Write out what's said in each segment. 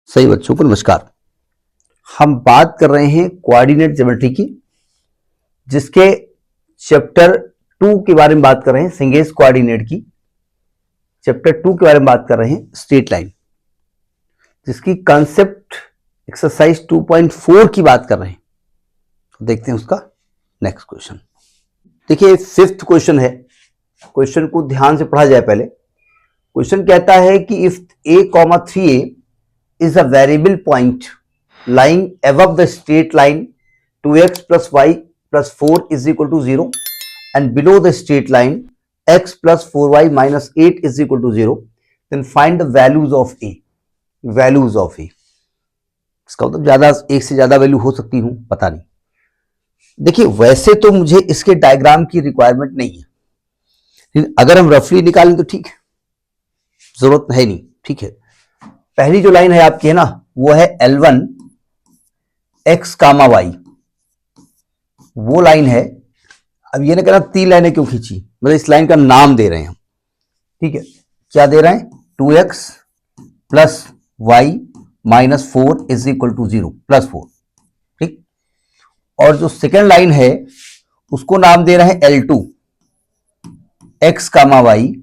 सही बच्चों को नमस्कार। हम बात कर रहे हैं कोऑर्डिनेट ज्योमेट्री की, जिसके चैप्टर 2 के बारे में बात कर रहे हैं, सिंगेज कोऑर्डिनेट की चैप्टर 2 के बारे में बात कर रहे हैं, स्ट्रेट लाइन, जिसकी कॉन्सेप्ट एक्सरसाइज 2.4 की बात कर रहे हैं। तो देखते हैं उसका नेक्स्ट क्वेश्चन। देखिए 5th क्वेश्चन है। क्वेश्चन को ध्यान से पढ़ा जाए। पहले क्वेश्चन कहता है कि if a, 3a is a variable point lying above the straight line 2x plus y plus 4 is equal to 0 and below the straight line x plus 4y minus 8 is equal to 0, then find the values of a. values of a इसका मतलब ज्यादा, एक से ज्यादा value हो सकती हूं, पता नहीं। देखिए वैसे तो मुझे इसके डायग्राम की रिक्वायरमेंट नहीं है, अगर हम रफली निकालें तो ठीक है, जरूरत है नहीं, ठीक है। पहली जो लाइन है आपकी है ना, वो है L1 x, y, वो लाइन है। अब ये ना कहना 3 लाइनें क्यों खींची, मतलब इस लाइन का नाम दे रहे हैं हम, ठीक है। क्या दे रहे हैं? 2x plus y minus 4 is equal to 0, plus 4, ठीक। और जो सेकेंड लाइन है उसको नाम दे रहे हैं L2 x, y,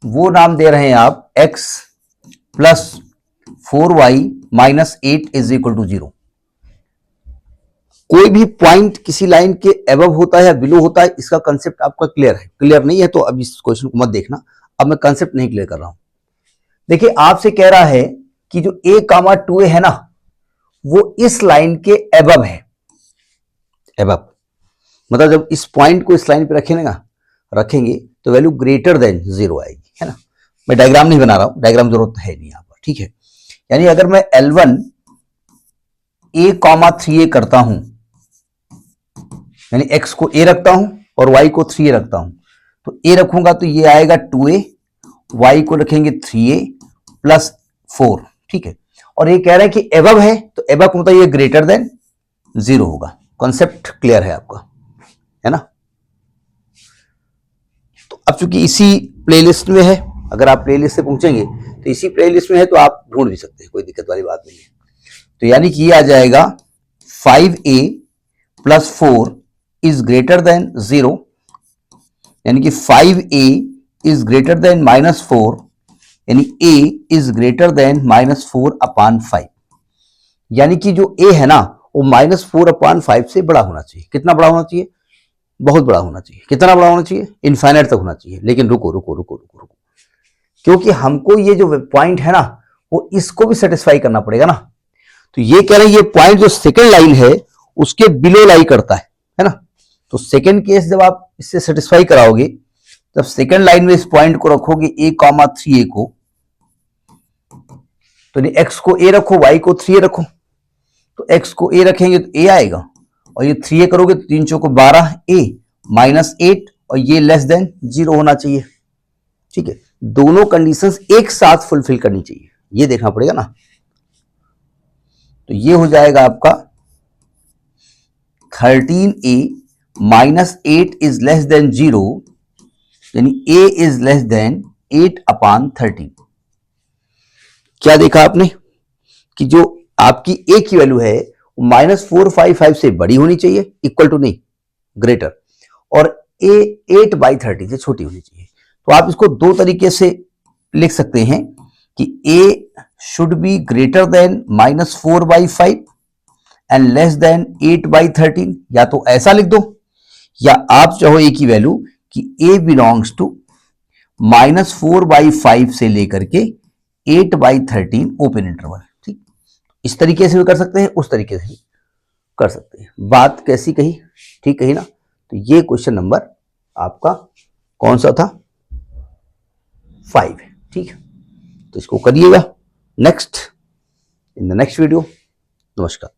वो नाम दे रहे हैं आप x plus 4y minus 8 is equal to 0। कोई भी पॉइंट किसी लाइन के एबव होता है या बिलो होता है, इसका कंसेप्ट आपका क्लियर है। क्लियर नहीं है तो अब इस क्वेश्चन को मत देखना, अब मैं कंसेप्ट नहीं क्लियर कर रहा हूं। देखिए आपसे कह रहा है कि जो a, 2a है ना, वो इस लाइन के एबव है। एबव मतलब जब इस पॉइंट को इस लाइन पे रखेंगे तो वैल्यू ग्रेटर देन 0 आएगी, है ना। मैं डायग्राम नहीं बना रहा हूं, डायग्राम जरूरत है नहीं यहां पर, ठीक है। यानी अगर मैं L1 a, 3a करता हूं, यानी x को a रखता हूं और y को 3a रखता हूं, तो a रखूंगा तो ये आएगा 2a, y को रखेंगे 3a प्लस 4, ठीक है। और ये कह रहा है कि एबव है, तो एबव का मतलब ये ग्रेटर देन 0 होगा। कॉन्सेप्ट क्लियर है आपका, है ना। तो अब चूंकि इसी प्लेलिस्ट में है, अगर आप प्लेलिस्ट से पूछेंगे तो इसी प्लेलिस्ट में है, तो आप ढूंढ भी सकते हैं, कोई दिक्कत वाली बात नहीं है। तो यानी कि ये आ जाएगा 5a plus 4 is greater than 0, यानी कि 5a is greater than minus 4, यानी a is greater than minus 4 upon 5। यानी कि जो a है ना, वो माइनस 4 अपॉन 5 से बड़ा होना चाहिए। कितना बड़ा होना चाहिए? बहुत बड़ा होना चाहिए। कितना बड़ा होना चाहिए? इनफाइनाइट तक होना चाहिए। लेकिन रुको रुको रुको रुको रुको, क्योंकि हमको ये जो पॉइंट है ना, वो इसको भी सेटिस्फाई करना पड़ेगा ना। तो ये कह रहे हैं ये पॉइंट जो सेकंड लाइन है उसके बिलो लाई करता है ना। तो सेकंड केस जब आप इससे सेटिस्फाई कराओगे, जब सेकंड लाइन में इस पॉइंट को रखोगे a, 3a को, तो x को a रखो, y को 3a रखो। तो x को a रखेंगे तो a आएगा, और ये 3a करोगे तो 3 चौको 12 a माइनस 8, और ये लेस देन 0 होना चाहिए, ठीक है। दोनों कंडीशंस एक साथ फुलफिल करनी चाहिए, ये देखना पड़ेगा ना। तो ये हो जाएगा आपका 13a minus 8 is less than 0, यानी a is less than 8 upon 13। क्या देखा आपने कि जो आपकी a की वैल्यू है वो -455 से बड़ी होनी चाहिए, इक्वल टू नहीं, ग्रेटर, और a 8/30 से छोटी होनी चाहिए। तो आप इसको दो तरीके से लिख सकते हैं कि a should be greater than -4/5 and less than 8/13, या तो ऐसा लिख दो, या आप चाहो a की वैल्यू कि a बिलोंग्स टू -4/5 से लेकर के 8/13 ओपन इंटरवल, ठीक। इस तरीके से भी कर सकते हैं, उस तरीके से भी कर सकते हैं। बात कैसी कही? ठीक कही ना। तो ये क्वेश्चन नंबर आपका कौन सा था? 5 है, ठीक है। तो इसको करिएगा next, in the next video. नमस्कार।